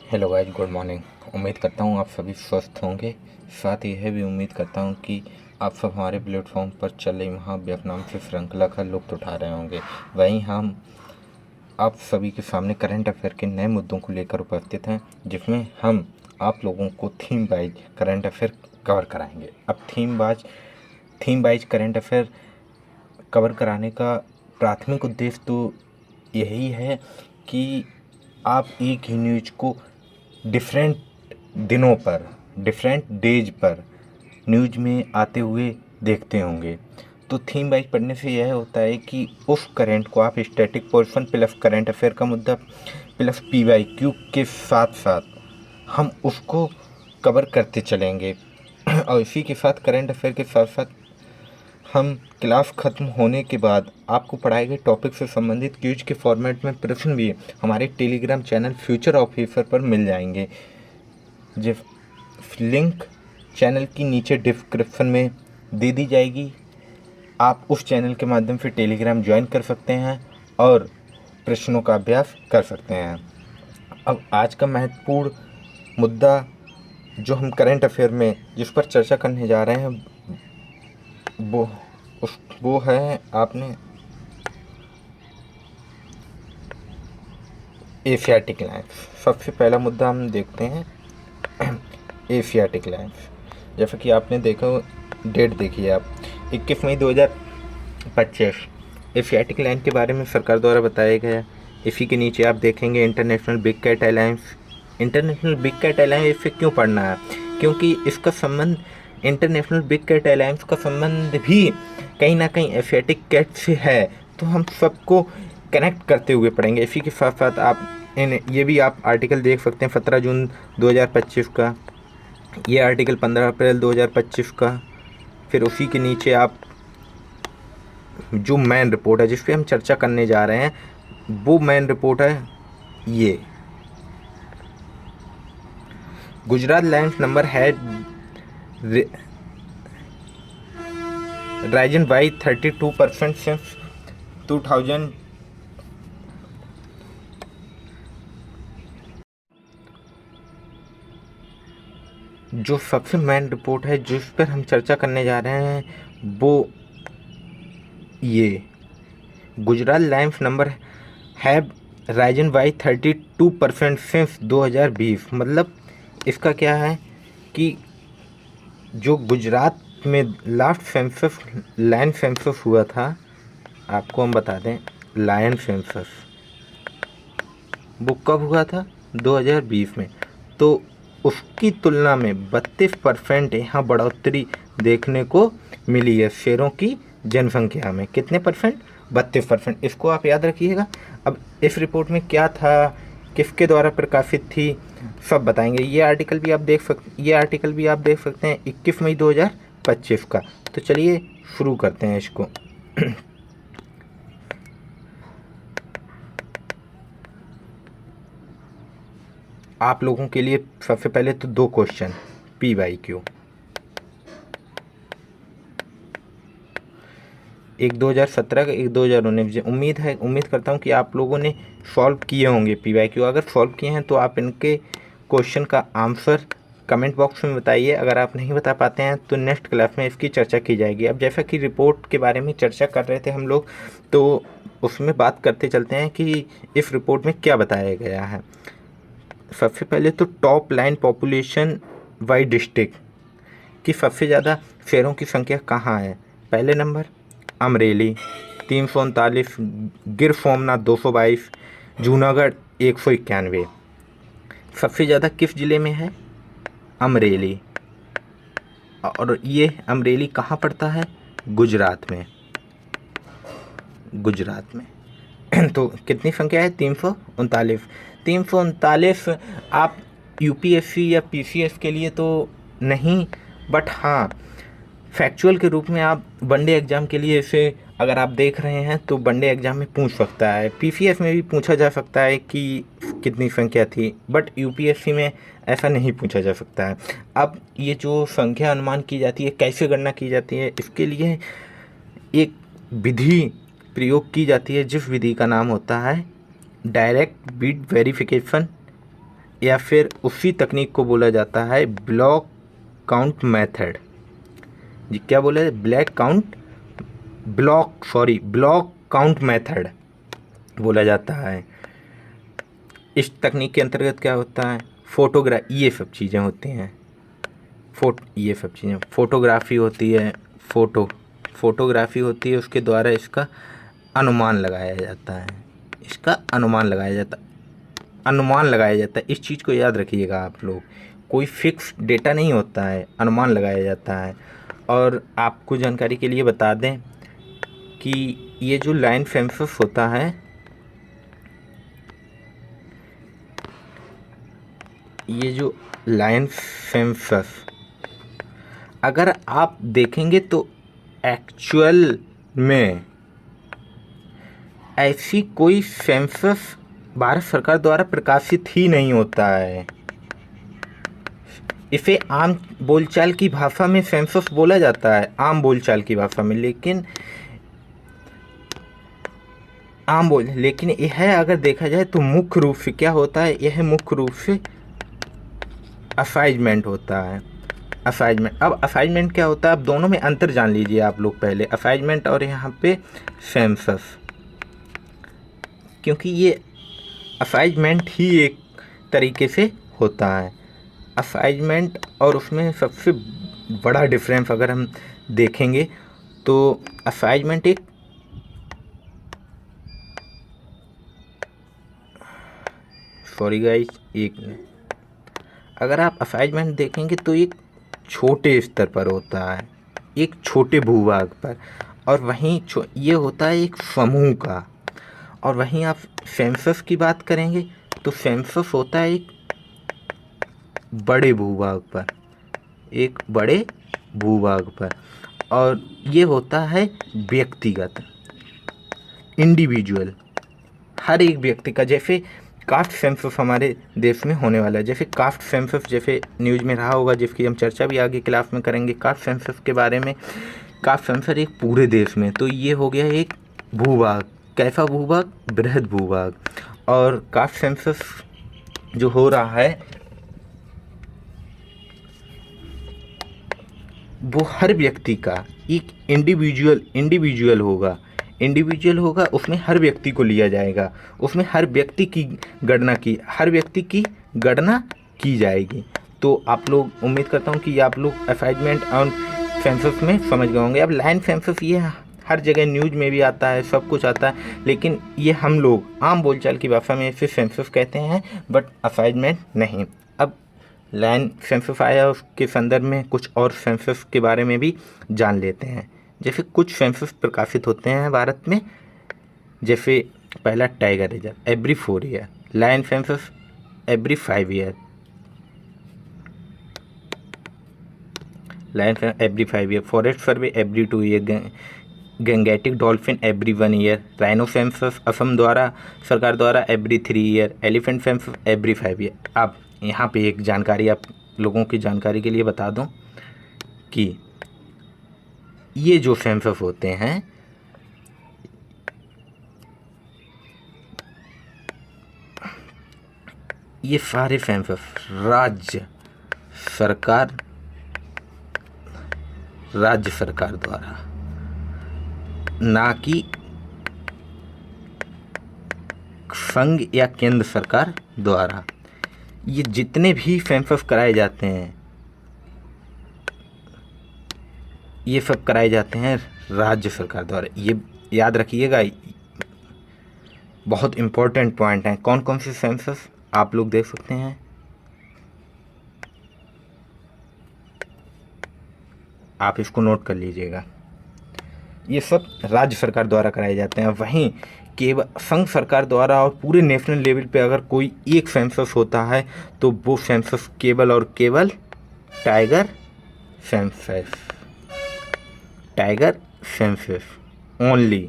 Hello guys, good morning. उम्मीद करता हूँ आप सभी स्वस्थ होंगे। साथ ही यह भी उम्मीद करता हूँ कि आप सब हमारे प्लेटफॉर्म पर चल रही महाव्यवनाम से श्रृंखला का लुत्फ़ उठा रहे होंगे। वहीं हम आप सभी के सामने करंट अफेयर के नए मुद्दों को लेकर उपस्थित हैं, जिसमें हम आप लोगों को theme wise current affair cover कराएंगे। अब theme wise current affair cover कराने का प्राथमिक उद्देश्य तो यही है कि आप एक ही न्यूज को डिफरेंट दिनों पर, डिफरेंट डेज पर न्यूज में आते हुए देखते होंगे। तो थीम वाइज पढ़ने से यह होता है कि उस करंट को आप static portion plus current affair का मुद्दा प्लस PYQ के साथ साथ हम उसको कवर करते चलेंगे। और इसी के साथ करंट अफेयर के साथ साथ हम क्लास ख़त्म होने के बाद आपको पढ़ाए गए टॉपिक से संबंधित क्विज के फॉर्मेट में प्रश्न भी हमारे टेलीग्राम चैनल फ्यूचर ऑफिसर पर मिल जाएंगे। जिस लिंक चैनल की नीचे डिस्क्रिप्शन में दे दी जाएगी, आप उस चैनल के माध्यम से टेलीग्राम ज्वाइन कर सकते हैं और प्रश्नों का अभ्यास कर सकते हैं। अब आज का महत्वपूर्ण मुद्दा जो हम करंट अफेयर में जिस पर चर्चा करने जा रहे हैं वो है आपने एशियाटिक लाइन्स। सबसे पहला मुद्दा हम देखते हैं एशियाटिक लाइन्स। जैसा कि आपने देखा, डेट देखिए आप 21 मई 2025 एशियाटिक लाइन के बारे में सरकार द्वारा बताया गया। इसी के नीचे आप देखेंगे international big cat alliance. International big cat alliance इसे क्यों पढ़ना है? क्योंकि इसका संबंध इंटरनेशनल बिग कैट अलायंस का संबंध भी कहीं ना कहीं एशियाटिक कैट से है, तो हम सबको कनेक्ट करते हुए पढ़ेंगे। इसी के साथ साथ आप ये भी आप आर्टिकल देख सकते हैं 17 जून 2025 का, ये आर्टिकल 15 अप्रैल 2025 का। फिर उसी के नीचे आप जो मेन रिपोर्ट है जिस पे हम चर्चा करने जा रहे हैं, वो मेन रिपोर्ट है ये। गुजरात लाइन्स नंबर है राइजन बाई 32% सिंस 2000। जो सबसे मेन रिपोर्ट है जिस पर हम चर्चा करने जा रहे हैं वो ये गुजरात लाइन्स नंबर है राइजन बाई 32% सिंस 2020। मतलब इसका क्या है कि जो गुजरात में लास्ट सेंसस लैंड सेंसस हुआ था, आपको हम बता दें, लायन सेंसस वो कब हुआ था? 2020 में। तो उसकी तुलना में 32% यहाँ बढ़ोतरी देखने को मिली है शेरों की जनसंख्या में। कितने परसेंट? 32%। इसको आप याद रखिएगा। अब इस रिपोर्ट में क्या था, किसके द्वारा प्रकाशित थी, सब बताएंगे। ये आर्टिकल भी आप देख सकते हैं 21 मई 2025 का। तो चलिए शुरू करते हैं इसको। आप लोगों के लिए सबसे पहले तो 2 क्वेश्चन PYQ, एक 2017 का, एक 2019। उम्मीद करता हूँ कि आप लोगों ने सॉल्व किए होंगे PYQ। अगर सॉल्व किए हैं तो आप इनके क्वेश्चन का आंसर कमेंट बॉक्स में बताइए। अगर आप नहीं बता पाते हैं तो नेक्स्ट क्लास में इसकी चर्चा की जाएगी। अब जैसा कि रिपोर्ट के बारे में चर्चा कर रहे थे हम लोग, तो उसमें बात करते चलते हैं कि इस रिपोर्ट में क्या बताया गया है। सबसे पहले तो top line population by district कि सबसे ज़्यादा शहरों की संख्या कहाँ है। पहले नंबर अमरेली 339, गिर सोमनाथ 222, जूनागढ़ 191। सबसे ज़्यादा किस ज़िले में है? अमरेली। और ये अमरेली कहाँ पड़ता है? गुजरात में। तो कितनी संख्या है? 339। 339 आप UPSC या PCS के लिए तो नहीं, बट हाँ फैक्चुअल के रूप में आप वनडे एग्ज़ाम के लिए इसे अगर आप देख रहे हैं तो वनडे एग्ज़ाम में पूछ सकता है। PCS में भी पूछा जा सकता है कि कितनी संख्या थी, बट UPSC में ऐसा नहीं पूछा जा सकता है। अब ये जो संख्या अनुमान की जाती है, कैसे गणना की जाती है, इसके लिए एक विधि प्रयोग की जाती है जिस विधि का नाम होता है डायरेक्ट बिट वेरिफिकेशन या फिर उसी तकनीक को बोला जाता है ब्लॉक काउंट मेथड। जी क्या बोला है? ब्लॉक काउंट मेथड बोला जाता है। इस तकनीक के अंतर्गत क्या होता है? ये सब चीज़ें होती हैं। ये सब चीज़ें फोटोग्राफी होती है, फोटोग्राफी होती है, उसके द्वारा इसका अनुमान लगाया जाता है। अनुमान लगाया जाता है। इस चीज़ को याद रखिएगा आप लोग, कोई फिक्स डेटा नहीं होता है, अनुमान लगाया जाता है। और आपको जानकारी के लिए बता दें कि ये जो लाइन सेंसस होता है, अगर आप देखेंगे तो एक्चुअल में ऐसी कोई सेंसस भारत सरकार द्वारा प्रकाशित ही नहीं होता है। इसे आम बोलचाल की भाषा में सेंसस बोला जाता है, आम बोलचाल की भाषा में, लेकिन यह अगर देखा जाए तो मुख्य रूप से क्या होता है? यह मुख्य रूप से असाइनमेंट होता है। अब असाइनमेंट क्या होता है? अब दोनों में अंतर जान लीजिए आप लोग पहले, असाइनमेंट और यहाँ पे सेंसस। क्योंकि ये असाइनमेंट ही एक तरीके से होता है। असाइनमेंट और उसमें सबसे बड़ा डिफरेंस अगर हम देखेंगे तो असाइनमेंट अगर आप असाइनमेंट देखेंगे तो एक छोटे स्तर पर होता है, एक छोटे भूभाग पर, और वहीं ये होता है एक समूह का। और वहीं आप सेंसस की बात करेंगे तो सेंसस होता है एक बड़े भूभाग पर, और ये होता है व्यक्तिगत, इंडिविजुअल, हर एक व्यक्ति का। जैसे कास्ट सेंसस हमारे देश में होने वाला है, जैसे कास्ट सेंसस जैसे न्यूज़ में रहा होगा, जिसकी हम चर्चा भी आगे क्लास में करेंगे कास्ट सेंसस के बारे में। कास्ट सेंसस एक पूरे देश में, तो ये हो गया एक भूभाग। कैसा भूभाग? बृहद भूभाग। और कास्ट सेंसस जो हो रहा है वो हर व्यक्ति का एक इंडिविजुअल होगा, उसमें हर व्यक्ति को लिया जाएगा, उसमें हर व्यक्ति की गणना की जाएगी। तो आप लोग, उम्मीद करता हूँ कि आप लोग असाइनमेंट और सेंसस में समझ गए होंगे। अब लाइन सेंसस ये हर जगह न्यूज़ में भी आता है, सब कुछ आता है, लेकिन ये हम लोग आम बोलचाल की भाषा में इसे सेंसस कहते हैं, बट असाइनमेंट नहीं। अब लाइन सेंसस आया, उसके संदर्भ में कुछ और सेंसस के बारे में भी जान लेते हैं। जैसे कुछ सेंसस प्रकाशित होते हैं भारत में, जैसे पहला tiger reserve every 4 year, line census every 5 year, forest survey every 2 year, Gangetic dolphin every 1 year, rhino census Assam सरकार द्वारा every 3 year, elephant census every 5 year. अब यहाँ पे एक जानकारी आप लोगों की जानकारी के लिए बता दूं कि ये जो सेंसस होते हैं, ये सारे सेंसस राज्य सरकार द्वारा, ना कि संघ या केंद्र सरकार द्वारा। ये जितने भी सेंसस कराए जाते हैं, ये सब कराए जाते हैं राज्य सरकार द्वारा। ये याद रखिएगा, बहुत इम्पोर्टेंट पॉइंट है। कौन कौन से सेंसस आप लोग देख सकते हैं, आप इसको नोट कर लीजिएगा। ये सब राज्य सरकार द्वारा कराए जाते हैं। वहीं केवल संघ सरकार द्वारा और पूरे नेशनल लेवल पे अगर कोई एक सेंसस होता है तो वो सेंसस केवल और केवल tiger census only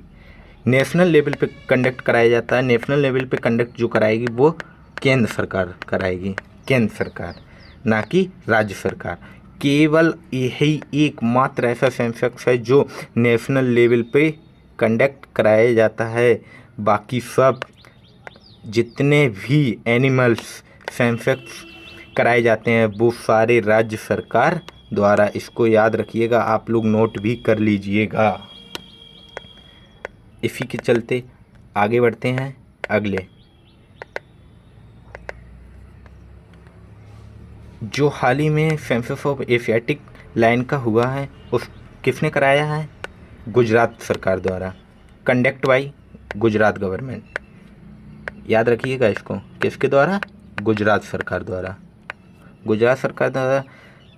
national level पे कंडक्ट कराया जाता है। नेशनल लेवल पे कंडक्ट जो कराएगी वो केंद्र सरकार कराएगी, केंद्र सरकार, ना कि राज्य सरकार। केवल यही एकमात्र ऐसा सेंसस है जो नेशनल लेवल पे कंडक्ट कराया जाता है। बाकी सब जितने भी एनिमल्स सेंसस कराए जाते हैं वो सारे राज्य सरकार द्वारा। इसको याद रखिएगा, आप लोग नोट भी कर लीजिएगा। इसी के चलते आगे बढ़ते हैं अगले। जो हाल ही में सेंसस ऑफ एशियाटिक लाइन का हुआ है उस किसने कराया है? गुजरात सरकार द्वारा, कंडक्ट बाई गुजरात गवर्नमेंट। याद रखिएगा इसको, किसके द्वारा? गुजरात सरकार द्वारा। गुजरात सरकार द्वारा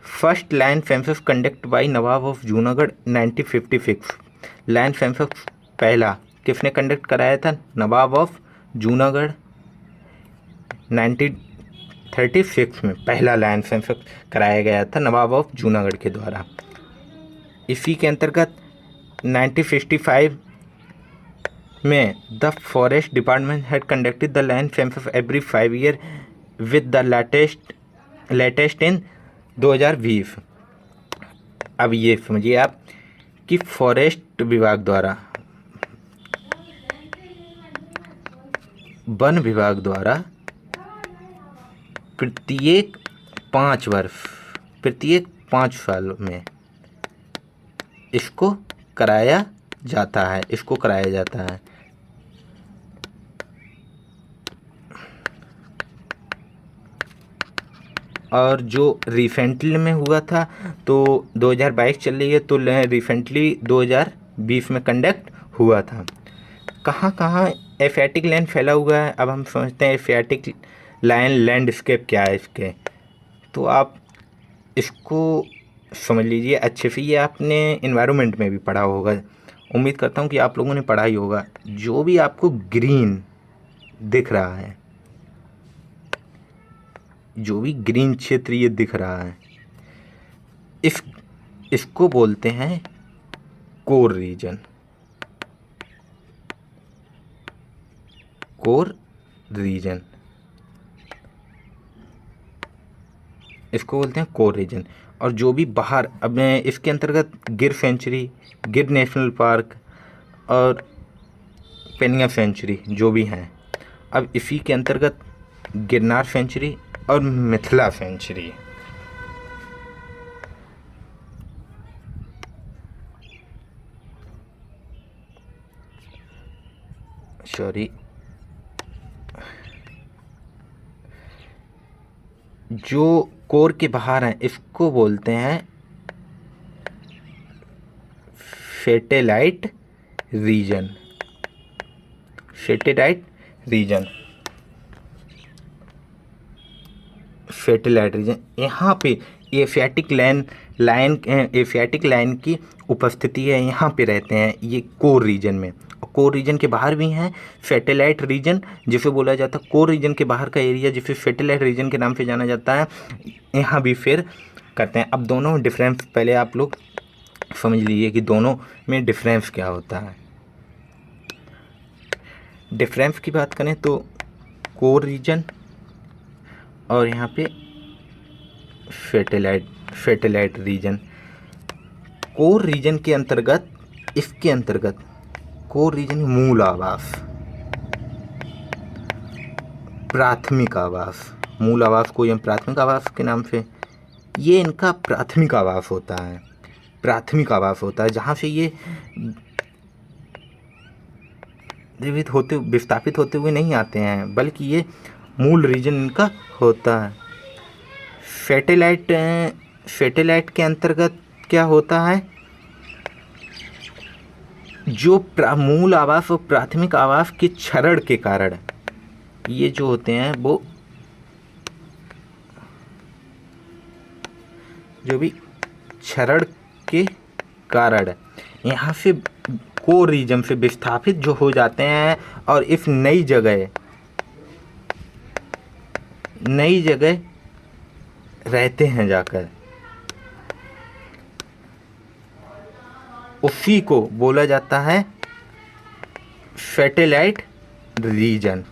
first land census conduct by Nawab of Junagadh 1956। Land census पहला किसने कंडक्ट कराया था? नवाब ऑफ जूनागढ़ 1936 में पहला लैंड सेंसस कराया गया था नवाब ऑफ जूनागढ़ के द्वारा। इसी के अंतर्गत 1965 में the forest department had conducted the land census every 5 year with the latest इन 2020। अब ये समझिए आप कि फॉरेस्ट विभाग द्वारा, वन विभाग द्वारा प्रत्येक 5 साल में इसको कराया जाता है। और जो रिसेंटली में हुआ था तो 2022 चल रही है, तो रिसेंटली 2020 में कंडक्ट हुआ था। कहाँ एशियाटिक लैंड फैला हुआ है? अब हम समझते हैं एशियाटिक लैंडस्केप क्या है इसके। तो आप इसको समझ लीजिए अच्छे से। ये आपने एनवायरनमेंट में भी पढ़ा होगा, उम्मीद करता हूँ कि आप लोगों ने पढ़ा ही होगा। जो भी आपको ग्रीन दिख रहा है, जो भी ग्रीन क्षेत्र ये दिख रहा है, इसको बोलते हैं कोर रीजन। इसको बोलते हैं कोर रीजन। और जो भी बाहर, अब इसके अंतर्गत गिर सेंचुरी, गिर नेशनल पार्क और पेनिया सेंचुरी जो भी हैं। अब इसी के अंतर्गत गिरनार सेंचुरी और मिथिला सेंचुरी। सॉरी, जो कोर के बाहर हैं इसको बोलते हैं सैटेलाइट रीजन। यहाँ पे एशियाटिक लाइन की उपस्थिति है, यहाँ पे रहते हैं ये कोर रीजन में। कोर रीजन के बाहर भी हैं सैटेलाइट रीजन, जिसे बोला जाता है कोर रीजन के बाहर का एरिया, जिसे सैटेलाइट रीजन के नाम से जाना जाता है। यहाँ भी फिर करते हैं। अब दोनों डिफरेंस पहले आप लोग समझ लीजिए कि दोनों में डिफरेंस क्या होता है। डिफरेंस की बात करें तो कोर रीजन और यहाँ पे सैटेलाइट रीजन। कोर रीजन के अंतर्गत, इसके अंतर्गत कोर रीजन मूल आवास, प्राथमिक आवास, मूल आवास को हम प्राथमिक आवास के नाम से, ये इनका प्राथमिक आवास होता है। जहाँ से ये विस्थापित होते हुए नहीं आते हैं, बल्कि ये मूल रीजन इनका होता है। सैटेलाइट के अंतर्गत क्या होता है? जो मूल आवास और प्राथमिक आवास के क्षरण के कारण ये जो होते हैं, वो जो भी क्षरण के कारण यहाँ से कोर रीजन से विस्थापित जो हो जाते हैं और इस नई जगह रहते हैं जाकर, उसी को बोला जाता है सैटेलाइट रीजन।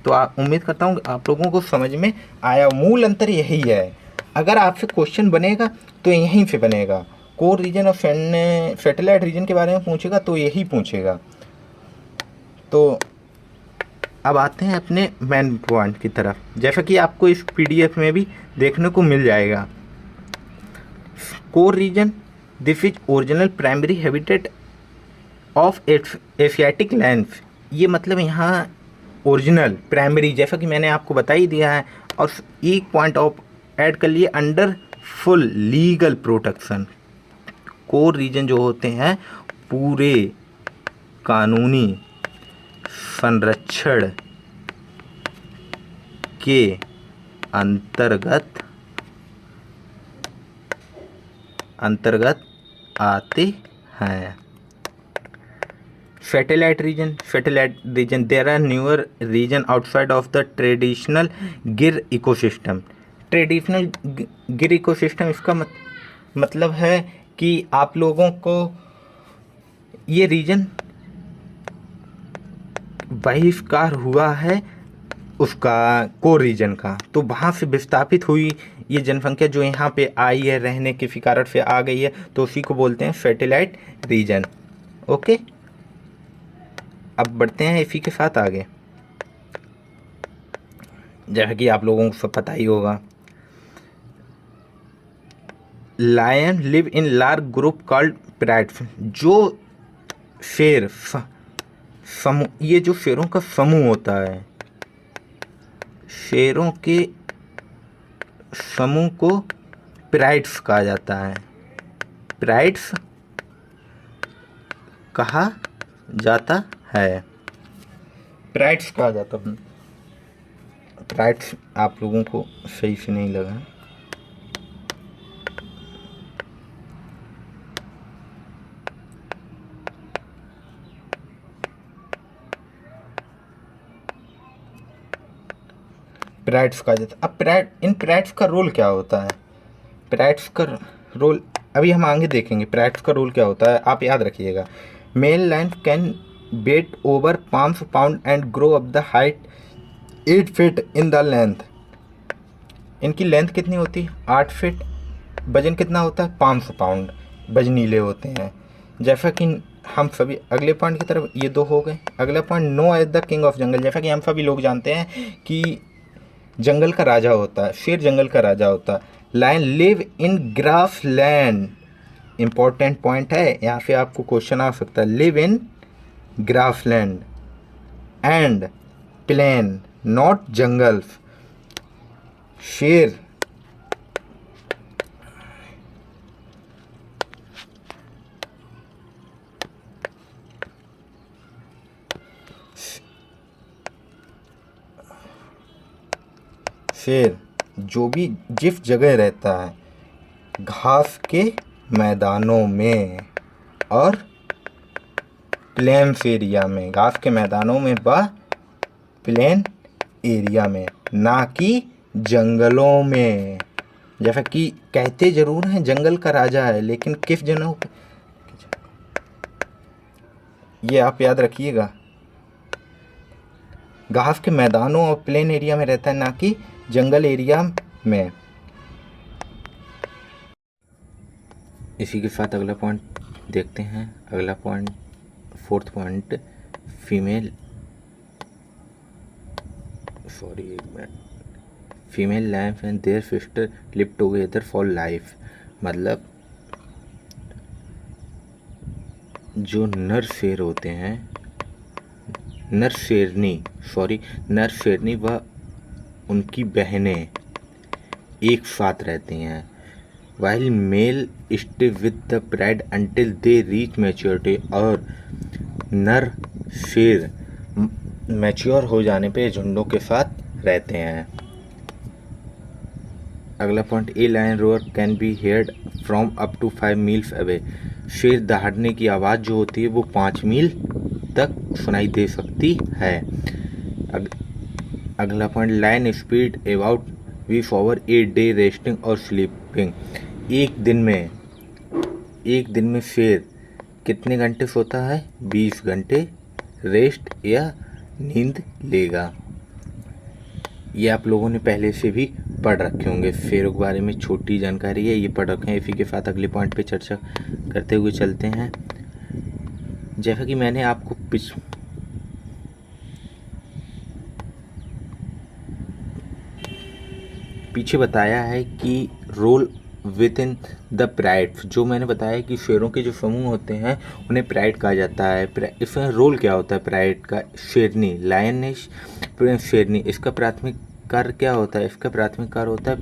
तो उम्मीद करता हूँ आप लोगों को समझ में आया। मूल अंतर यही है। अगर आपसे क्वेश्चन बनेगा तो यहीं से बनेगा। कोर रीजन और सैटेलाइट रीजन के बारे में पूछेगा तो यही पूछेगा। तो अब आते हैं अपने मेन पॉइंट की तरफ, जैसा कि आपको इस पीडीएफ में भी देखने को मिल जाएगा। Core region, this is original primary habitat of Asiatic lands. ये मतलब यहाँ ओरिजिनल प्राइमरी, जैसा कि मैंने आपको बता ही दिया है। और एक पॉइंट ऑफ ऐड कर लिए, under full legal protection. Core region जो होते हैं पूरे कानूनी संरक्षण के अंतर्गत आते हैं। Satellite region there are newer region outside of the traditional Gir ecosystem. Traditional Gir ecosystem, इसका मतलब है कि आप लोगों को ये रीजन बहिष्कार हुआ है उसका, कोर रीजन का, तो वहाँ से विस्थापित हुई ये जनसंख्या जो यहाँ पे आई है, रहने किसी कारण से आ गई है, तो उसी को बोलते हैं सैटेलाइट रीजन। ओके, अब बढ़ते हैं इसी के साथ आगे। जैसा कि आप लोगों को सब पता ही होगा, lion live in large group called prides. जो शेर समूह, ये जो शेरों का समूह होता है, शेरों के समूह को प्राइड्स कहा जाता है। प्राइड्स कहा जाता है, प्राइड्स कहा जाता है। प्राइड्स आप लोगों को सही से नहीं लगा। प्राइड्स कहा जाता है। अब इन प्राइड्स का रोल क्या होता है? प्राइड्स का रोल अभी हम आगे देखेंगे। प्राइड्स का रोल क्या होता है, आप याद रखिएगा। Male lion can weigh over 500 pound and grow up the height 8 feet in the length. इनकी लेंथ कितनी होती है? 8 फीट। वजन कितना होता है? 500 पाउंड वजनीले होते हैं। जैसा कि हम सभी अगले पॉइंट की तरफ, ये दो हो गए। अगला point, known as the king of jungle. जैसा कि हम सभी लोग जानते हैं कि जंगल का राजा होता है, शेर जंगल का राजा होता है। Lion live in grassland, important point है, यहाँ से आपको क्वेश्चन आ सकता है। Live in grassland and plain not jungles. शेर शेर जो भी जिस जगह रहता है, घास के मैदानों में और प्लेन्स एरिया में, घास के मैदानों में व प्लेन एरिया में, ना कि जंगलों में। जैसा कि कहते ज़रूर हैं जंगल का राजा है, लेकिन किस जगहों पे, ये आप याद रखिएगा। घास के मैदानों और प्लेन एरिया में रहता है, ना कि जंगल एरिया में। इसी के साथ अगला पॉइंट देखते हैं। अगला point, fourth point, female life and their sister live together for life. मतलब जो नर शेर होते हैं, नर शेरनी व उनकी बहनें एक साथ रहती हैं। While male stay with the pride until they reach maturity. और नर शेर मैच्योर हो जाने पे झुंडों के साथ रहते हैं। अगला point, a lion roar can be heard from up to 5 miles away. शेर दहाड़ने की आवाज़ जो होती है वो 5 मील तक सुनाई दे सकती है। अगला पॉइंट, लायन स्पीड अबाउट वीफ ओवर ए डे रेस्टिंग और स्लीपिंग। एक दिन में शेर कितने घंटे सोता है? 20 घंटे रेस्ट या नींद लेगा। ये आप लोगों ने पहले से भी पढ़ रखे होंगे। शेरों के बारे में छोटी जानकारी है, ये पढ़ रखे हैं। इसी के साथ अगले पॉइंट पे चर्चा करते हुए चलते हैं। जैसा कि मैंने आपको पीछे बताया है कि role within the prides, जो मैंने बताया कि शेरों के जो समूह होते हैं उन्हें प्राइड कहा जाता है। इसमें रोल क्या होता है प्राइड का? शेरनी, लायनिश शेरनी। इसका प्राथमिक कार्य क्या होता है? इसका प्राथमिक कार्य होता है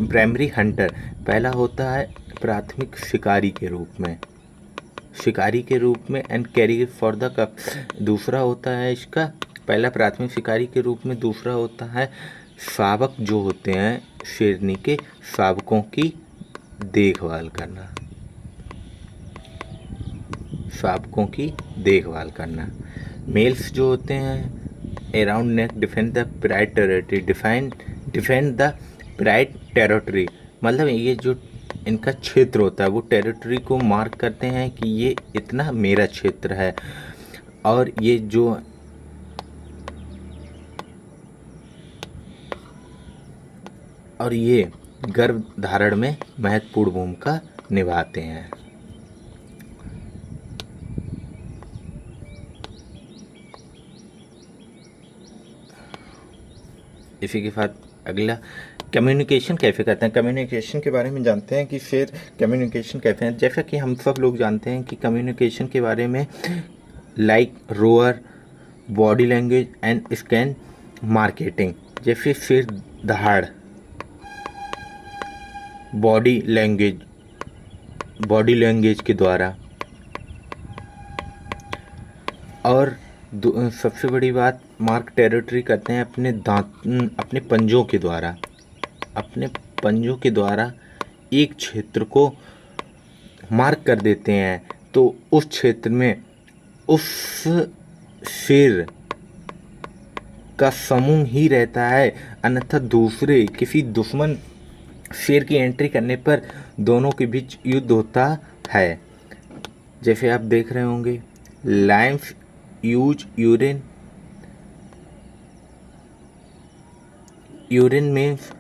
प्राइमरी हंटर। पहला होता है प्राथमिक शिकारी के रूप में, and carry for the cup. दूसरा होता है इसका, पहला प्राथमिक शिकारी के रूप में, दूसरा होता है शावक जो होते हैं शेरनी के, शावकों की देखभाल करना, मेल्स जो होते हैं around neck defend the pride territory, defend the pride territory, मतलब ये जो इनका क्षेत्र होता है वो टेरिटरी को मार्क करते हैं कि ये इतना मेरा क्षेत्र है। और ये गर्भधारण में महत्वपूर्ण भूमिका निभाते हैं। इसी के साथ अगला कम्युनिकेशन कैसे करते हैं। कम्युनिकेशन के बारे में जानते हैं कि शेर कम्युनिकेशन कैसे हैं। जैसा कि हम सब लोग जानते हैं कि कम्युनिकेशन के बारे में like row or, body language and scan marketing. जैसे शेर दहाड़, बॉडी लैंग्वेज के द्वारा, और सबसे बड़ी बात मार्क टेरिटरी करते हैं अपने पंजों के द्वारा एक क्षेत्र को मार्क कर देते हैं। तो उस क्षेत्र में उस शेर का समूह ही रहता है, अन्यथा दूसरे किसी दुश्मन शेर की एंट्री करने पर दोनों के बीच युद्ध होता है। जैसे आप देख रहे होंगे लायंस यूज यूरिन मीन्स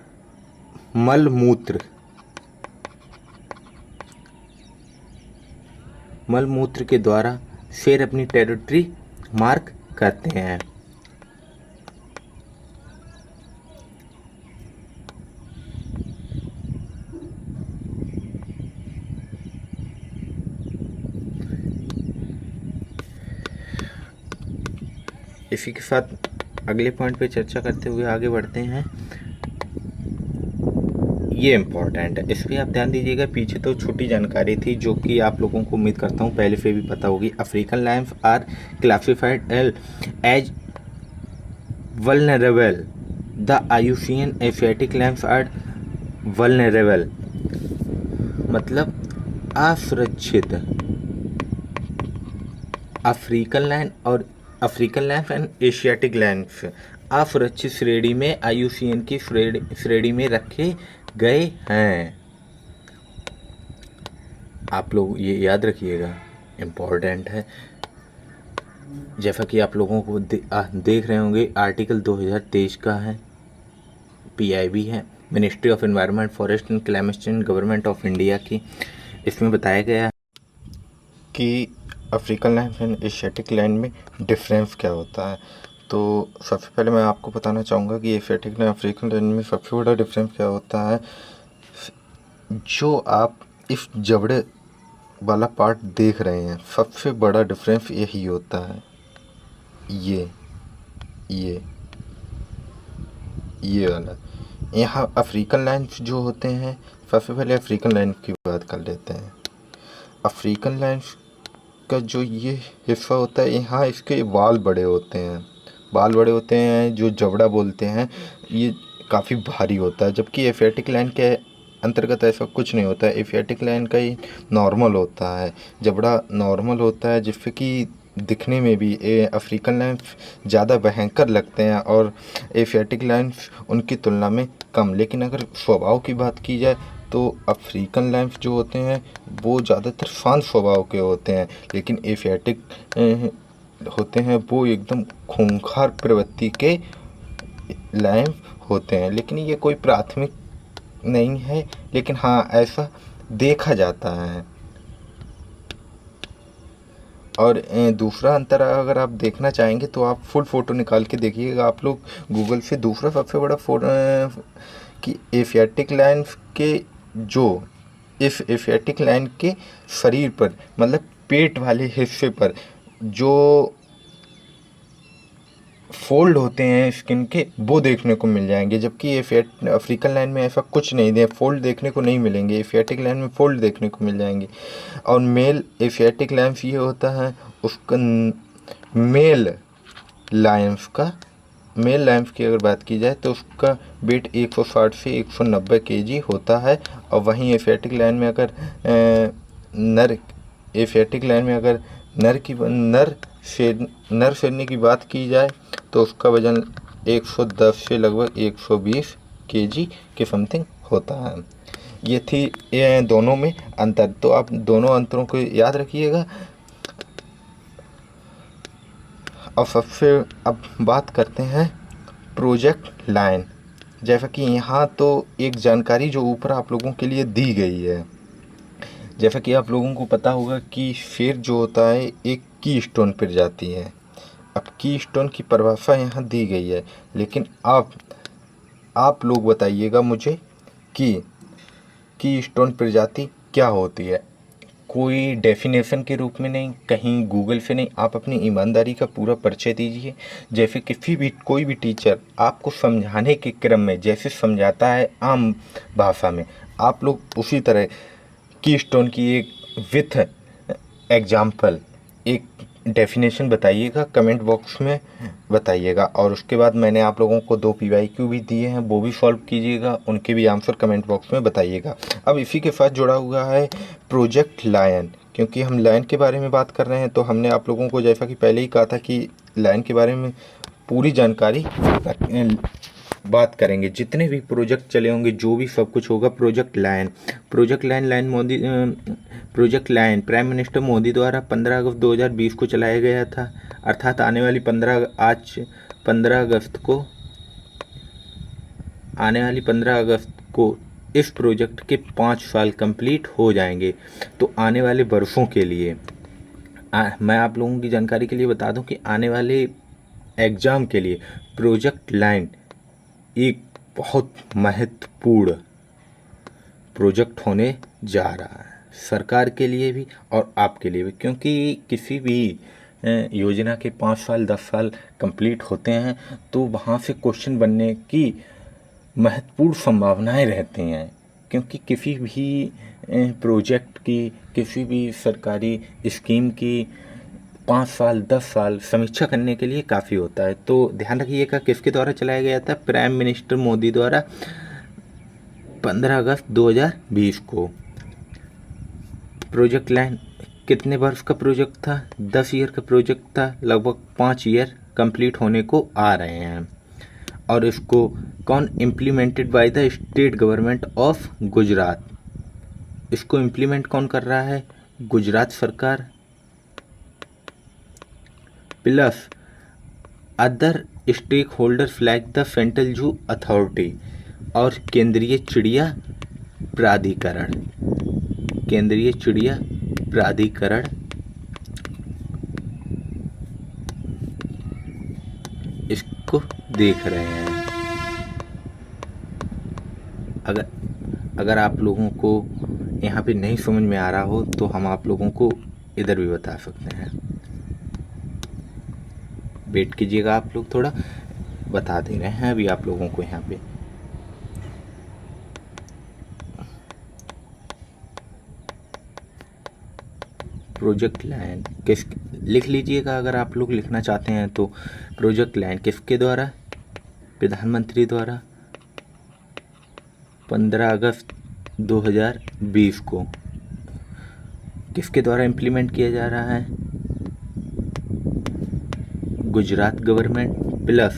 मलमूत्र के द्वारा शेर अपनी टेरिटरी मार्क करते हैं। इसी के साथ अगले पॉइंट पे चर्चा करते हुए आगे बढ़ते हैं। ये इम्पॉर्टेंट है, इस पर आप ध्यान दीजिएगा। पीछे तो छोटी जानकारी थी जो कि आप लोगों को उम्मीद करता हूँ पहले से भी पता होगी। African lions are classified as vulnerable, the Asian Asiatic lions are vulnerable, मतलब असुरक्षित। African lions and Asiatic lions असुरक्षित श्रेणी में, आयुशियन की श्रेणी में रखे गए हैं। आप लोग ये याद रखिएगा, इम्पोर्टेंट है। जैसा कि आप लोगों को देख रहे होंगे आर्टिकल 2023 का है, PIB है, ministry of environment, forest and climate change, government of India की। इसमें बताया गया कि African lion and Asiatic lion में डिफरेंस क्या होता है। तो सबसे पहले मैं आपको बताना चाहूँगा कि एशियाटिक लायन अफ्रीकन लायन में सबसे बड़ा डिफरेंस क्या होता है। जो आप इस जबड़े वाला पार्ट देख रहे हैं, सबसे बड़ा डिफरेंस यही होता है। ये वाला। यहाँ अफ्रीकन लायंस जो होते हैं, सबसे पहले अफ्रीकन लायन की बात कर लेते हैं। अफ्रीकन लायंस का जो ये हिस्सा होता है, यहाँ इसके बाल बड़े होते हैं, जो जबड़ा बोलते हैं, ये काफ़ी भारी होता है। जबकि एशियाटिक लायन के अंतर्गत ऐसा कुछ नहीं होता है। एशियाटिक लायन का ही नॉर्मल होता है, जबड़ा नॉर्मल होता है, जिससे कि दिखने में भी अफ्रीकन लायंस ज़्यादा भयंकर लगते हैं और एशियाटिक लायंस उनकी तुलना में कम। लेकिन अगर स्वभाव की बात की जाए तो अफ्रीकन लायंस जो होते हैं वो ज़्यादातर शांत स्वभाव के होते हैं, लेकिन एशियाटिक होते हैं वो एकदम खूंखार प्रवृत्ति के लायंस होते हैं। लेकिन ये कोई प्राथमिक नहीं है, लेकिन हाँ ऐसा देखा जाता है। और दूसरा अंतर अगर आप देखना चाहेंगे तो आप फुल फ़ोटो निकाल के देखिएगा आप लोग गूगल से। दूसरा सबसे बड़ा कि एशियाटिक लाइन के जो इस एशियाटिक लाइन के शरीर पर मतलब पेट वाले हिस्से पर जो फोल्ड होते हैं स्किन के वो देखने को मिल जाएंगे, जबकि अफ्रीकन लाइन में ऐसा कुछ नहीं है, फोल्ड देखने को नहीं मिलेंगे। एशियाटिक लाइन में फोल्ड देखने को मिल जाएंगे। और मेल एशियाटिक लाइन्स ये होता है उसका मेल लाइन्स की अगर बात की जाए तो उसका वेट 160 से 190 केजी होता है। और वहीं एशियाटिक लाइन में अगर नर शेरनी की बात की जाए तो उसका वजन 110 से लगभग 120 केजी के समथिंग होता है। ये थी दोनों में अंतर, तो आप दोनों अंतरों को याद रखिएगा। अब बात करते हैं प्रोजेक्ट लाइन। जैसा कि यहाँ तो एक जानकारी जो ऊपर आप लोगों के लिए दी गई है, जैसा कि आप लोगों को पता होगा कि शेर जो होता है एक की स्टोन पर जाती है। अब की स्टोन की परिभाषा यहाँ दी गई है, लेकिन आप लोग बताइएगा मुझे कि की स्टोन प्रजाति क्या होती है। कोई डेफिनेशन के रूप में नहीं, कहीं गूगल से नहीं, आप अपनी ईमानदारी का पूरा परिचय दीजिए। जैसे कोई भी टीचर आपको समझाने के क्रम में जैसे समझाता है आम भाषा में, आप लोग उसी तरह की स्टोन की एक विथ एग्जाम्पल एक डेफिनेशन बताइएगा, कमेंट बॉक्स में बताइएगा। और उसके बाद मैंने आप लोगों को 2 PYQ भी दिए हैं, वो भी सॉल्व कीजिएगा, उनके भी आंसर कमेंट बॉक्स में बताइएगा। अब इसी के साथ जुड़ा हुआ है प्रोजेक्ट लायन। क्योंकि हम लायन के बारे में बात कर रहे हैं तो हमने आप लोगों को जैसा कि पहले ही कहा था कि लायन के बारे में पूरी जानकारी बात करेंगे। जितने भी प्रोजेक्ट चले होंगे, जो भी सब कुछ होगा, project lion prime minister Modi द्वारा 15 अगस्त 2020 को चलाया गया था। अर्थात आने वाली 15 अगस्त को इस प्रोजेक्ट के 5 साल कंप्लीट हो जाएंगे। तो आने वाले वर्षों के लिए मैं आप लोगों की जानकारी के लिए बता दूं कि आने वाले एग्ज़ाम के लिए प्रोजेक्ट लाइन एक बहुत महत्वपूर्ण प्रोजेक्ट होने जा रहा है, सरकार के लिए भी और आपके लिए भी। क्योंकि किसी भी योजना के 5 साल 10 साल कंप्लीट होते हैं तो वहाँ से क्वेश्चन बनने की महत्वपूर्ण संभावनाएं रहती हैं। क्योंकि किसी भी प्रोजेक्ट की, किसी भी सरकारी स्कीम की 5 साल 10 साल समीक्षा करने के लिए काफ़ी होता है। तो ध्यान रखिएगा किसके द्वारा चलाया गया था, प्राइम मिनिस्टर मोदी द्वारा 15 अगस्त 2020 को। प्रोजेक्ट लाइन कितने वर्ष का प्रोजेक्ट था? 10 ईयर का प्रोजेक्ट था। लगभग 5 ईयर कंप्लीट होने को आ रहे हैं। और इसको कौन implemented by the state government of Gujarat. इसको इम्प्लीमेंट कौन कर रहा है? गुजरात सरकार plus other stakeholders like the central zoo authority और केंद्रीय चिड़िया प्राधिकरण इसको देख रहे हैं। अगर आप लोगों को यहाँ पे नहीं समझ में आ रहा हो तो हम आप लोगों को इधर भी बता सकते हैं। वेट कीजिएगा, आप लोग थोड़ा बता दे रहे हैं अभी आप लोगों को। यहाँ पे प्रोजेक्ट लाइन लिख लीजिएगा अगर आप लोग लिखना चाहते हैं तो। प्रोजेक्ट लाइन किसके द्वारा? प्रधानमंत्री द्वारा 15 अगस्त 2020 को। किसके द्वारा इम्प्लीमेंट किया जा रहा है? Gujarat government plus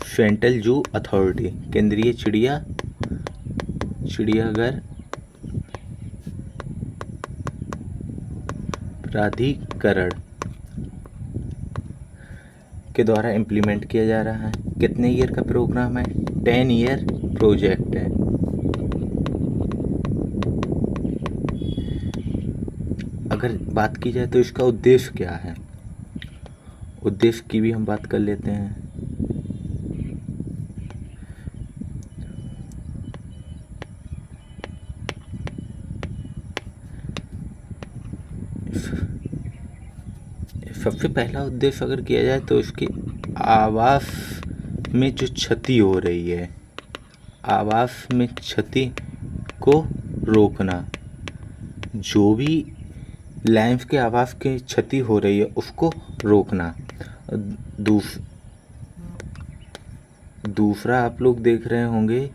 central zoo authority, केंद्रीय चिड़ियाघर प्राधिकरण के द्वारा इम्प्लीमेंट किया जा रहा है। कितने ईयर का प्रोग्राम है? 10 ईयर प्रोजेक्ट है। अगर बात की जाए तो इसका उद्देश्य क्या है, उद्देश्य की भी हम बात कर लेते हैं। सबसे पहला उद्देश्य अगर किया जाए तो इसकी आवास में जो क्षति हो रही है, आवास में क्षति को रोकना, जो भी लैंड के आवास की क्षति हो रही है उसको रोकना। दूसरा आप लोग देख रहे होंगे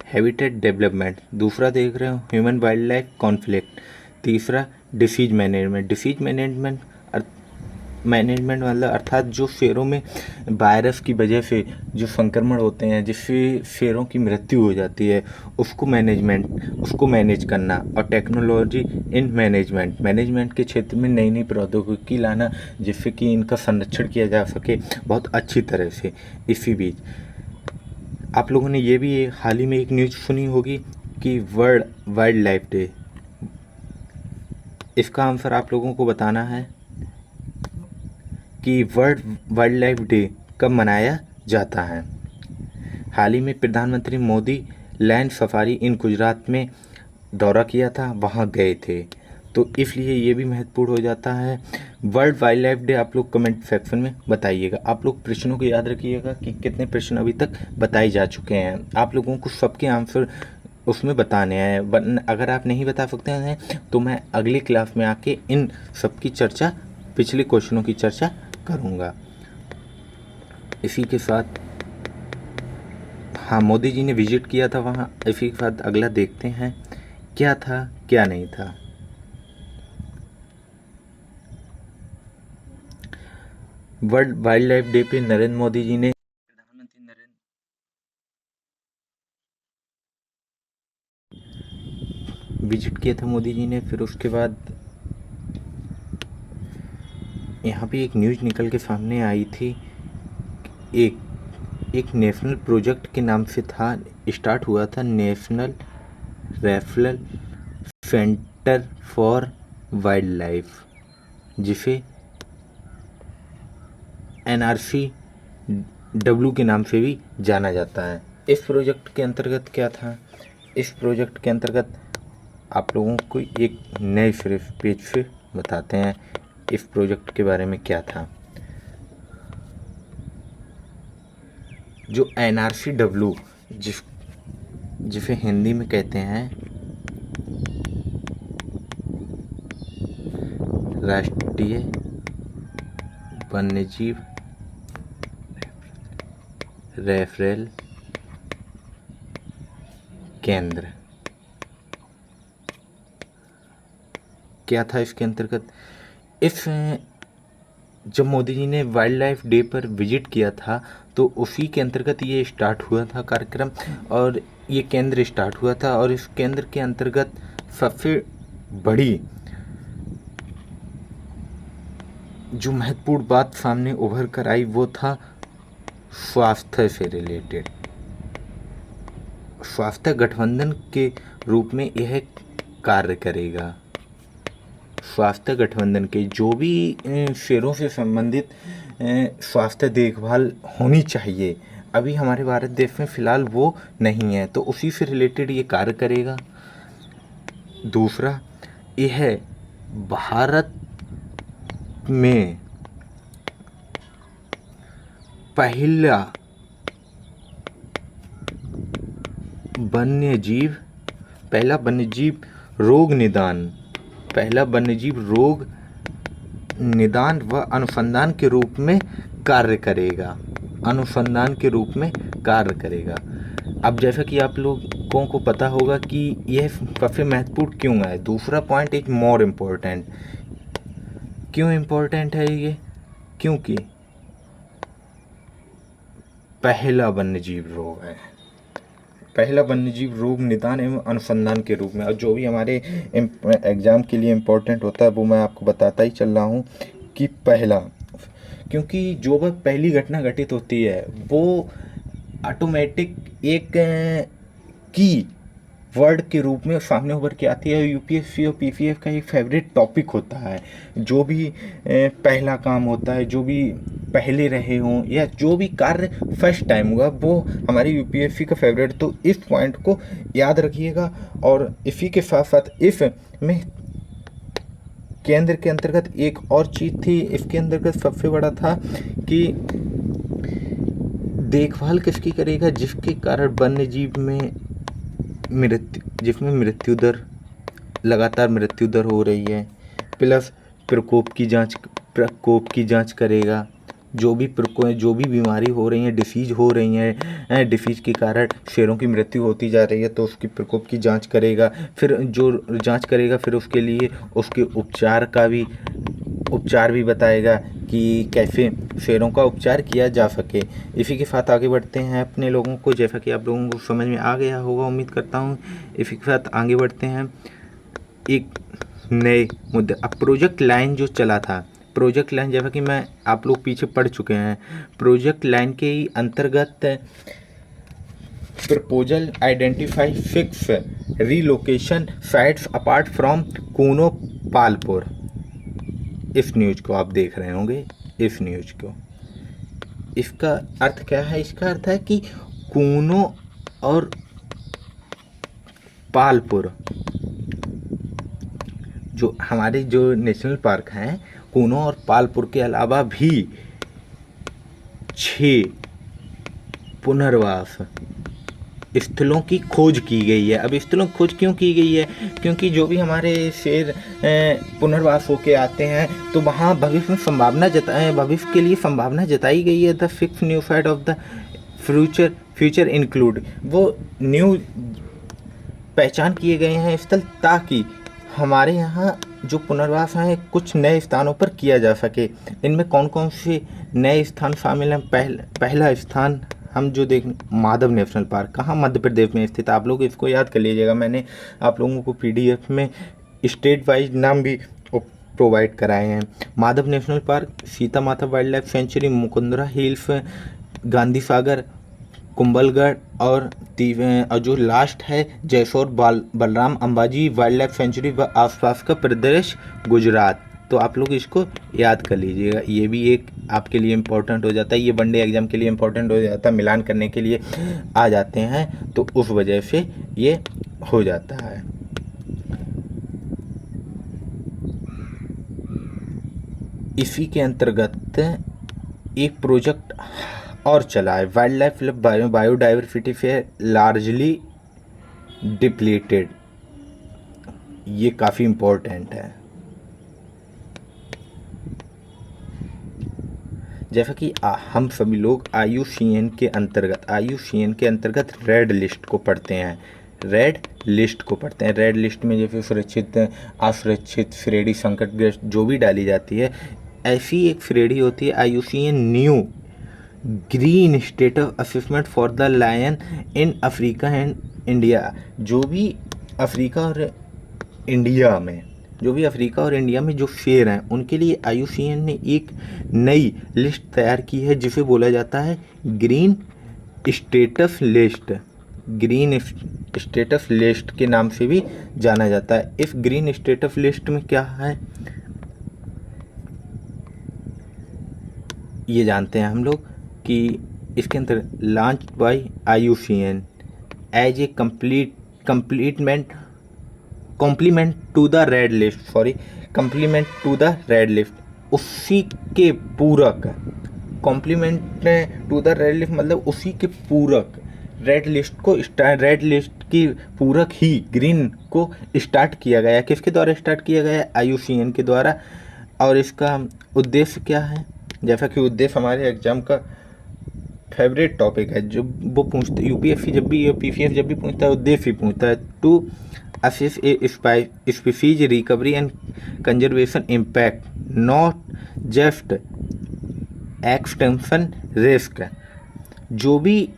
हैबिटेट डेवलपमेंट, दूसरा देख रहे हो ह्यूमन वाइल्ड लाइफ कॉन्फ्लिक्ट, तीसरा डिसीज मैनेजमेंट। डिसीज मैनेजमेंट मतलब अर्थात जो शेरों में वायरस की वजह से जो संक्रमण होते हैं जिससे शेरों की मृत्यु हो जाती है उसको मैनेज करना। और टेक्नोलॉजी इन मैनेजमेंट के क्षेत्र में नई नई प्रौद्योगिकी लाना जिससे कि इनका संरक्षण किया जा सके बहुत अच्छी तरह से। इसी बीच आप लोगों ने ये भी हाल ही में एक न्यूज़ सुनी होगी कि वर्ल्ड वाइल्ड लाइफ डे, इसका आंसर आप लोगों को बताना है कि वर्ल्ड वाइल्ड लाइफ डे कब मनाया जाता है। हाल ही में प्रधानमंत्री मोदी लैंड सफारी इन गुजरात में दौरा किया था, वहाँ गए थे, तो इसलिए ये भी महत्वपूर्ण हो जाता है। वर्ल्ड वाइल्ड लाइफ डे आप लोग कमेंट सेक्शन में बताइएगा। आप लोग प्रश्नों को याद रखिएगा कि कितने प्रश्न अभी तक बताए जा चुके हैं, आप लोगों को सबके आंसर उसमें बताने हैं। अगर आप नहीं बता सकते हैं तो मैं अगली क्लास में आके इन सब की चर्चा, पिछले क्वेश्चनों की चर्चा करूँगा। इसी के साथ हाँ, मोदी जी ने विजिट किया था वहाँ। इसी के साथ अगला देखते हैं क्या था क्या नहीं था। वर्ल्ड वाइल्ड लाइफ डे पे नरेंद्र मोदी जी ने विजिट किया था मोदी जी ने। फिर उसके बाद यहाँ पे एक न्यूज़ निकल के सामने आई थी, एक नेशनल प्रोजेक्ट के नाम से था, स्टार्ट हुआ था national referral centre for wild life, जिसे NRCW के नाम से भी जाना जाता है। इस प्रोजेक्ट के अंतर्गत क्या था, इस प्रोजेक्ट के अंतर्गत आप लोगों को एक नए सिर्फ पेज से बताते हैं इस प्रोजेक्ट के बारे में क्या था। जो NRCW जिसे हिंदी में कहते हैं राष्ट्रीय वन्यजीव रेफरल केंद्र, क्या था इसके अंतर्गत। जब मोदी जी ने वाइल्ड लाइफ डे पर विजिट किया था तो उसी के अंतर्गत ये स्टार्ट हुआ था कार्यक्रम, और ये केंद्र स्टार्ट हुआ था। और इस केंद्र के अंतर्गत सबसे बड़ी जो महत्वपूर्ण बात सामने उभर कर आई वो था स्वास्थ्य से रिलेटेड। स्वास्थ्य गठबंधन के रूप में यह कार्य करेगा। स्वास्थ्य गठबंधन के जो भी शेरों से संबंधित स्वास्थ्य देखभाल होनी चाहिए, अभी हमारे भारत देश में फ़िलहाल वो नहीं है, तो उसी से रिलेटेड ये कार्य करेगा। दूसरा, यह भारत में पहला वन्यजीव रोग निदान व अनुसंधान के रूप में कार्य करेगा। अब जैसा कि आप लोगों को पता होगा कि यह सबसे महत्वपूर्ण क्यों है। दूसरा पॉइंट इज मोर इम्पोर्टेंट। क्यों इम्पोर्टेंट है ये? क्योंकि पहला वन्यजीव रोग निदान एवं अनुसंधान के रूप में। और जो भी हमारे एग्ज़ाम के लिए इम्पोर्टेंट होता है वो मैं आपको बताता ही चल रहा हूँ कि पहला, क्योंकि जो वह पहली घटना घटित होती है वो ऑटोमेटिक एक की वर्ड के रूप में सामने उभर के आती है। यूपीएससी और पीसीएस का एक फेवरेट टॉपिक होता है। जो भी पहला काम होता है, जो भी पहले रहे हों या जो भी कार्य फर्स्ट टाइम हुआ, वो हमारी यूपीएससी का फेवरेट। तो इस पॉइंट को याद रखिएगा। और इसी के साथ साथ इस में केंद्र के अंतर्गत एक और चीज़ थी। इसके अंतर्गत सबसे बड़ा था कि देखभाल किसकी करेगा, जिसके कारण वन्य जीव में जिसमें मृत्यु दर लगातार मृत्यु दर हो रही है। प्लस प्रकोप की जांच करेगा। जो भी बीमारी हो रही है, डिसीज हो रही हैं, डिसीज के कारण शेरों की मृत्यु होती जा रही है, तो उसकी प्रकोप की जांच करेगा। फिर जो जांच करेगा फिर उसके लिए उसके उपचार भी बताएगा कि कैसे शेरों का उपचार किया जा सके। इसी के साथ आगे बढ़ते हैं अपने लोगों को, जैसा कि आप लोगों को समझ में आ गया होगा उम्मीद करता हूँ। इसी के साथ आगे बढ़ते हैं एक नए मुद्दे। अब प्रोजेक्ट लाइन जो चला था, प्रोजेक्ट लाइन जैसा कि मैं आप लोग पीछे पढ़ चुके हैं, प्रोजेक्ट लाइन के ही अंतर्गत proposal identify 6 relocation sites apart from Kuno Palpur. इस न्यूज को आप देख रहे होंगे, इस न्यूज को। इसका अर्थ क्या है? इसका अर्थ है कि कूनो और पालपुर जो हमारे जो नेशनल पार्क हैं, कूनो और पालपुर के अलावा भी 6 पुनर्वास स्थलों की खोज की गई है। अब स्थलों की खोज क्यों की गई है? क्योंकि जो भी हमारे शेर पुनर्वास होके आते हैं तो वहाँ भविष्य के लिए संभावना जताई गई है। The 6 new site of the future include, वो न्यू पहचान किए गए हैं स्थल, ताकि हमारे यहाँ जो पुनर्वास हैं कुछ नए स्थानों पर किया जा सके। इनमें कौन कौन से नए स्थान शामिल हैं? पहला स्थान हम जो देख, माधव नेशनल पार्क कहाँ मध्य प्रदेश में स्थित। आप लोग इसको याद कर लीजिएगा। मैंने आप लोगों को पीडीएफ में स्टेट वाइज नाम भी प्रोवाइड कराए हैं। Madhav national park, Sita Mata wildlife sanctuary, Mukundra hills, Gandhi Sagar, Kumbhalgarh और जो लास्ट है Jessore Balaram Ambaji wildlife sanctuary व आसपास का प्रदेश गुजरात। तो आप लोग इसको याद कर लीजिएगा। ये भी एक आपके लिए इम्पोर्टेंट हो जाता है। ये वनडे एग्जाम के लिए इम्पोर्टेंट हो जाता है, मिलान करने के लिए आ जाते हैं, तो उस वजह से ये हो जाता है। इसी के अंतर्गत एक प्रोजेक्ट और चला है, वाइल्ड लाइफ बायोडाइवर्सिटी से लार्जली डिप्लीटेड। ये काफ़ी इम्पोर्टेंट है। जैसा कि हम सभी लोग IUCN के अंतर्गत रेड लिस्ट को पढ़ते हैं। रेड लिस्ट में जैसे सुरक्षित, असुरक्षित, श्रेणी, संकटग्रस्त जो भी डाली जाती है, ऐसी एक श्रेणी होती है IUCN new green status assessment for the lion in Africa and India. जो भी अफ्रीका और इंडिया में जो शेर हैं उनके लिए IUCN ने एक नई लिस्ट तैयार की है, जिसे बोला जाता है ग्रीन स्टेटस लिस्ट के नाम से भी जाना जाता है। इस ग्रीन स्टेटस लिस्ट में क्या है ये जानते हैं हम लोग कि इसके अंदर launch by IUCN as a complement to the red list, उसी के पूरक, complement to the red list मतलब उसी के पूरक रेड लिस्ट की पूरक ही ग्रीन को स्टार्ट किया गया। किसके द्वारा स्टार्ट किया गया? IUCN के द्वारा। और इसका उद्देश्य क्या है? जैसा कि उद्देश्य हमारे एग्जाम का फेवरेट टॉपिक है, जो वो पूछते यूपीएससी जब भी PCS जब भी पूछता है, उद्देश्य ही पूछता है, to assess a species recovery and conservation impact, not just extinction risk. जो भी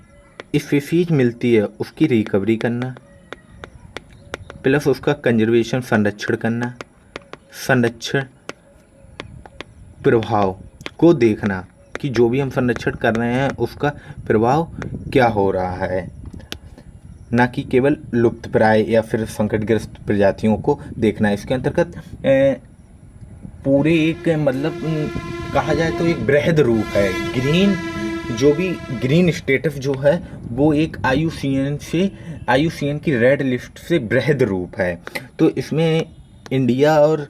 स्पीशीज मिलती है उसकी रिकवरी करना, प्लस उसका कंजर्वेशन संरक्षण प्रभाव को देखना कि जो भी हम संरक्षण कर रहे हैं उसका प्रभाव क्या हो रहा है। ना कि केवल लुप्तप्राय या फिर संकटग्रस्त प्रजातियों को देखना। इसके अंतर्गत पूरे एक मतलब कहा जाए तो एक बृहद रूप है। ग्रीन जो भी ग्रीन स्टेटस जो है वो एक IUCN की रेड लिस्ट से बृहद रूप है। तो इसमें इंडिया और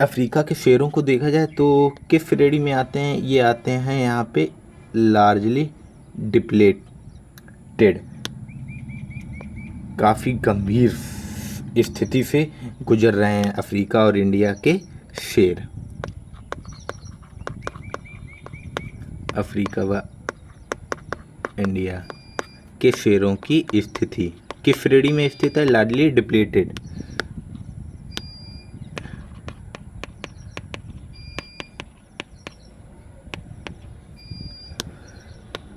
अफ्रीका के शेरों को देखा जाए तो किस श्रेणी में आते हैं, ये आते हैं यहाँ पे लार्जली डिप्लेटेड, काफ़ी गंभीर स्थिति से गुजर रहे हैं अफ्रीका और इंडिया के शेर। अफ्रीका व इंडिया के शेरों की स्थिति किस श्रेणी में स्थित है, लार्जली डिप्लेटेड।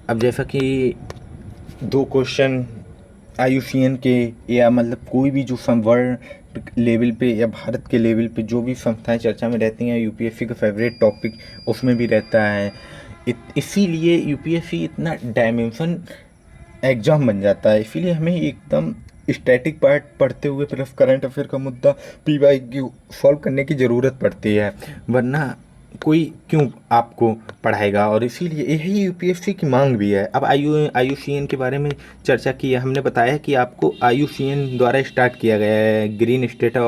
अब जैसा कि 2 क्वेश्चन IUCN के या मतलब कोई भी जो वर्ल्ड लेवल पे या भारत के लेवल पे जो भी संस्थाएं चर्चा में रहती हैं, UPSC का फेवरेट टॉपिक उसमें भी रहता है। इसीलिए UPSC इतना डायमेंशन एग्जाम बन जाता है। इसीलिए हमें एकदम स्टैटिक पार्ट पढ़ते हुए प्लस करंट अफेयर का मुद्दा PYQ सॉल्व करने की ज़रूरत पड़ती है, वरना कोई क्यों आपको पढ़ाएगा। और इसीलिए यही UPSC की मांग भी है। अब IUCN के बारे में चर्चा की है, हमने बताया कि आपको IUCN द्वारा स्टार्ट किया गया है ग्रीन स्टेटस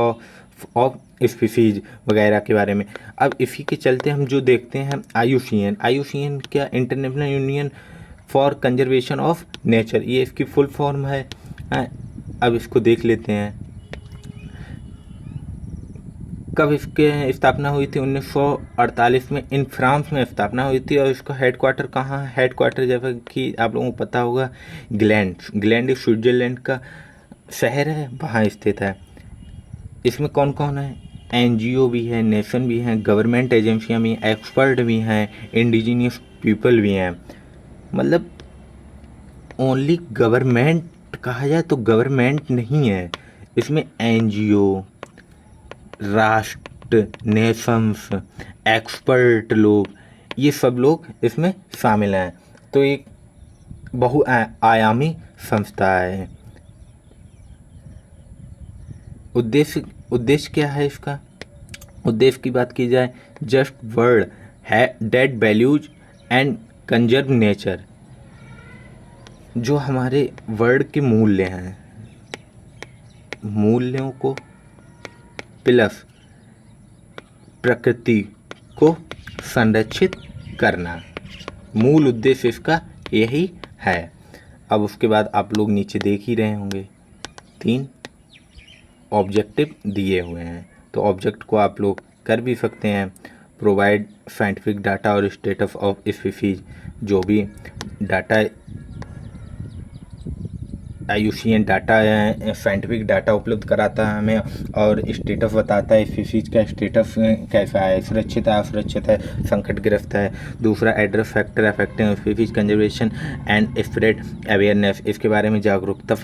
ऑफ स्पीसीज वगैरह के बारे में। अब इसी के चलते हम जो देखते हैं IUCN क्या, international union for conservation of nature, ये इसकी फुल फॉर्म है। अब इसको देख लेते हैं। कब इसके स्थापना हुई थी, 1948 में इन फ्रांस में स्थापना हुई थी। और इसका हेडक्वार्टर कहाँ है, हेडक्वार्टर जैसा कि आप लोगों को पता होगा ग्लैंड स्विट्जरलैंड का शहर है, वहाँ स्थित है। इसमें कौन कौन है, NGO भी है, नेशन भी हैं, गवर्नमेंट एजेंसियाँ भी हैं, एक्सपर्ट भी हैं, इंडिजीनियस पीपल भी हैं। मतलब ओनली गवर्नमेंट कहा जाए तो गवर्नमेंट नहीं है, इसमें NGO, राष्ट्र, नेशंस, एक्सपर्ट लोग, ये सब लोग इसमें शामिल हैं। तो एक बहुआयामी संस्था है। उद्देश्य क्या है इसका, उद्देश्य की बात की जाए, जस्ट वर्ल्ड है dead values and conserve nature. जो हमारे वर्ल्ड के मूल्य हैं, मूल्यों को प्लस प्रकृति को संरक्षित करना, मूल उद्देश्य इसका यही है। अब उसके बाद आप लोग नीचे देख ही रहे होंगे 3 ऑब्जेक्टिव दिए हुए हैं। तो ऑब्जेक्ट को आप लोग कर भी सकते हैं, प्रोवाइड साइंटिफिक डाटा और स्टेटस ऑफ स्पीसीज, जो भी डाटा IUCN डाटा है, साइंटिफिक डाटा उपलब्ध कराता है हमें और स्टेटस बताता है स्पीसीज का स्टेटस कैसा है, सुरक्षित है, असुरक्षित है, संकटग्रस्त है। दूसरा address factor affecting species conservation and spread awareness, इसके बारे में जागरूकता,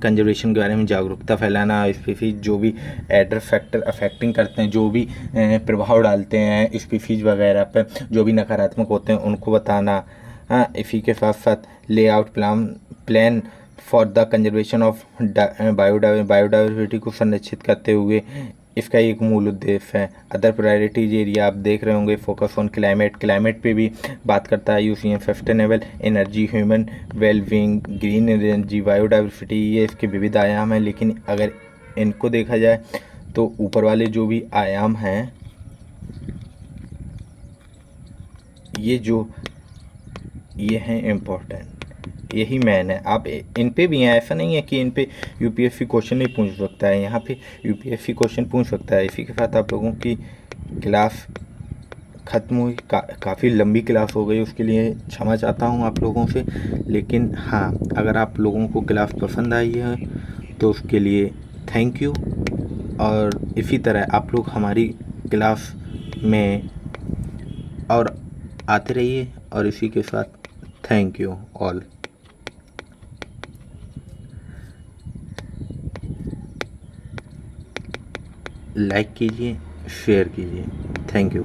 कंजर्वेशन के बारे में जागरूकता फैलाना। स्पीसीज जो भी एड्रेस फैक्टर अफेक्टिंग करते हैं, जो भी प्रभाव डालते हैं स्पीसीज वगैरह पर, जो भी नकारात्मक होते हैं उनको बताना। इसी के साथ साथ layout plan for the conservation of biodiversity को संरक्षित करते हुए इसका एक मूल उद्देश्य है। अदर प्रायोरिटीज एरिया आप देख रहे होंगे, फोकस ऑन क्लाइमेट पे भी बात करता है IUCN। Sustainable energy, human wellbeing, green energy, biodiversity, ये इसके विविध आयाम हैं। लेकिन अगर इनको देखा जाए तो ऊपर वाले जो भी आयाम हैं, ये हैं इम्पोर्टेंट, यही मैन है। आप इन पे भी हैं, ऐसा नहीं है कि इन पे UPSC क्वेश्चन नहीं पूछ सकता है, यहाँ पे UPSC क्वेश्चन पूछ सकता है। इसी के साथ आप लोगों की क्लास ख़त्म हुई, काफ़ी लंबी क्लास हो गई, उसके लिए क्षमा चाहता हूँ आप लोगों से। लेकिन हाँ, अगर आप लोगों को क्लास पसंद आई है तो उसके लिए थैंक यू। और इसी तरह आप लोग हमारी क्लास में और आते रहिए। और इसी के साथ थैंक यू ऑल। लाइक कीजिए, शेयर कीजिए। Thank you.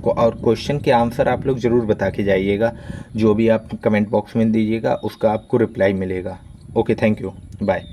और क्वेश्चन के आंसर आप लोग ज़रूर बता के जाइएगा, जो भी आप कमेंट बॉक्स में दीजिएगा उसका आपको रिप्लाई मिलेगा। Okay, thank you, bye.